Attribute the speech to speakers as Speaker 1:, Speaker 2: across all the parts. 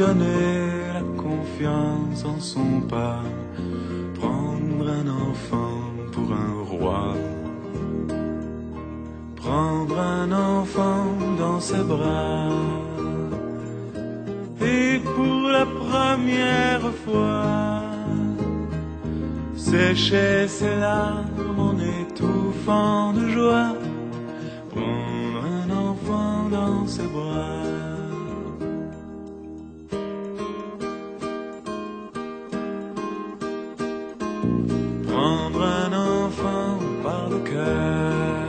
Speaker 1: donner la confiance en son pas, prendre un enfant pour un roi, prendre un enfant dans ses bras, et pour la première fois, sécher ses larmes en étouffant de joie, prendre un enfant dans ses bras. Prendre un enfant par le cœur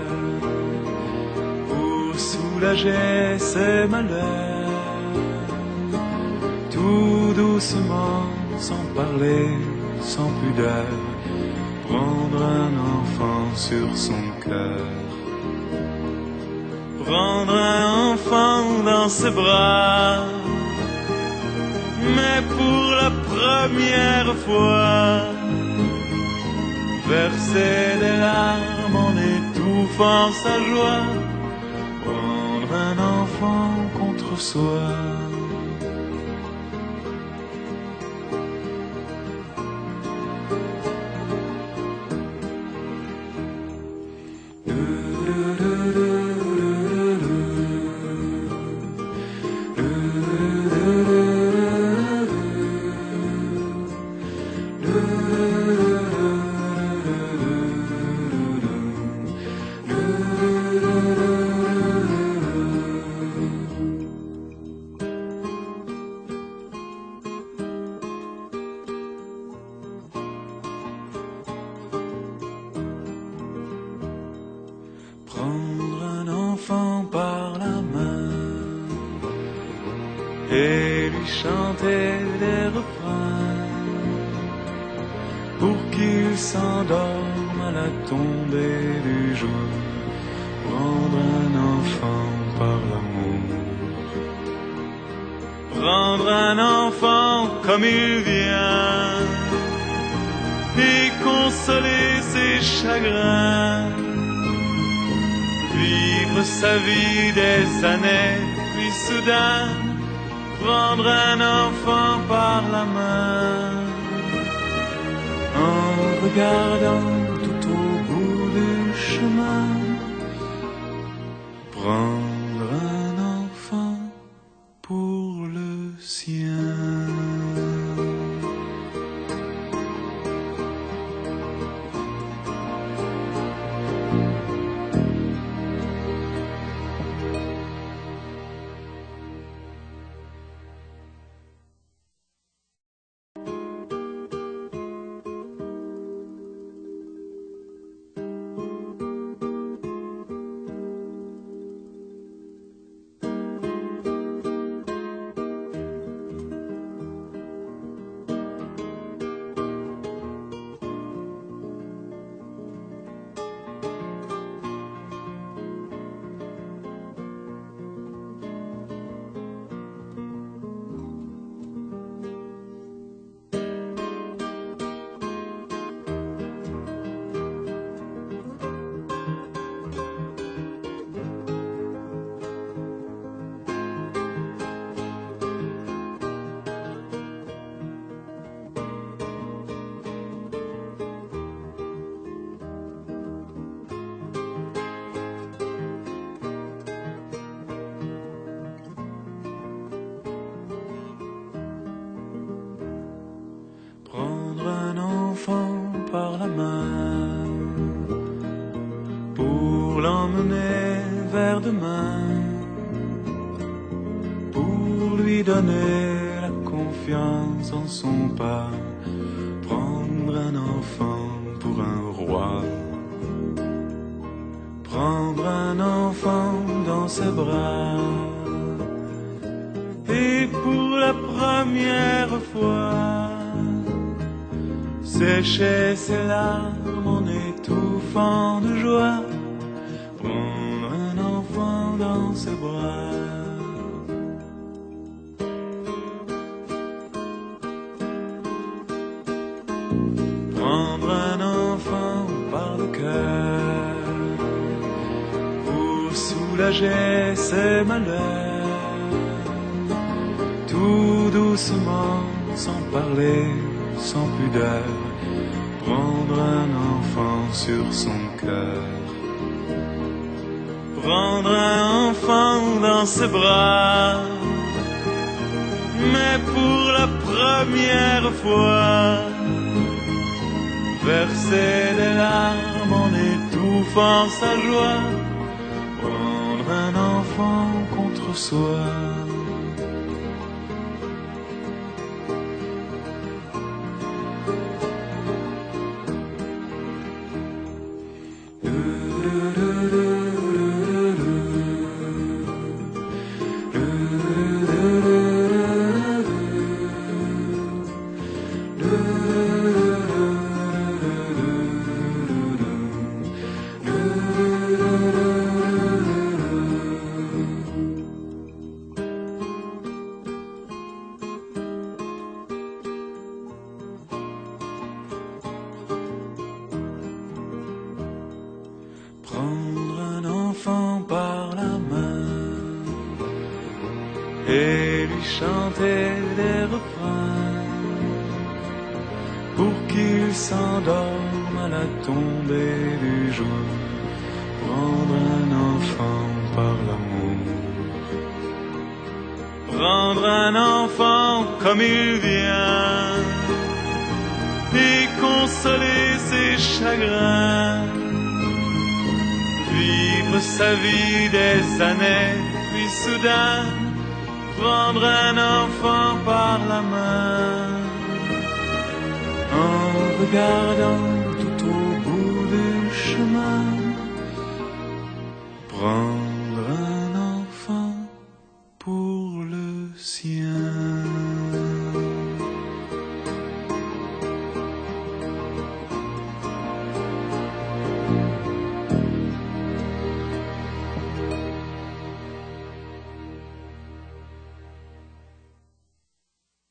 Speaker 1: pour soulager ses malheurs, tout doucement, sans parler, sans pudeur, prendre un enfant sur son cœur, prendre un enfant dans ses bras, mais pour la première fois, verser des larmes en étouffant sa joie, prendre un enfant contre soi. Prendre un enfant par la main et lui chanter des refrains pour qu'il s'endorme à la tombée du jour. Prendre un enfant par l'amour, prendre un enfant comme il vient et consoler ses chagrins, vivre sa vie des années, puis soudain prendre un enfant par la main, en regardant tout au bout du chemin, prendre un enfant pour le sien. Prendre un enfant par la main pour l'emmener vers demain, pour lui donner la confiance en son pas, prendre un enfant pour un roi, prendre un enfant dans ses bras, et pour la première fois, sécher ses larmes en étouffant de joie, prendre un enfant dans ses bras. Prendre un enfant par le cœur pour soulager ses malheurs, tout doucement doucement, sans parler, sans pudeur, prendre un enfant sur son cœur. Prendre un enfant dans ses bras, mais pour la première fois, verser des larmes en étouffant sa joie, prendre un enfant contre soi. Prendre un enfant par la main et lui chanter des refrains pour qu'il s'endorme à la tombée du jour. Prendre un enfant par l'amour. Prendre un enfant comme il vient et consoler ses chagrins. Vivre sa vie des années, puis soudain prendre un enfant par la main, en regardant tout au bout du chemin, prendre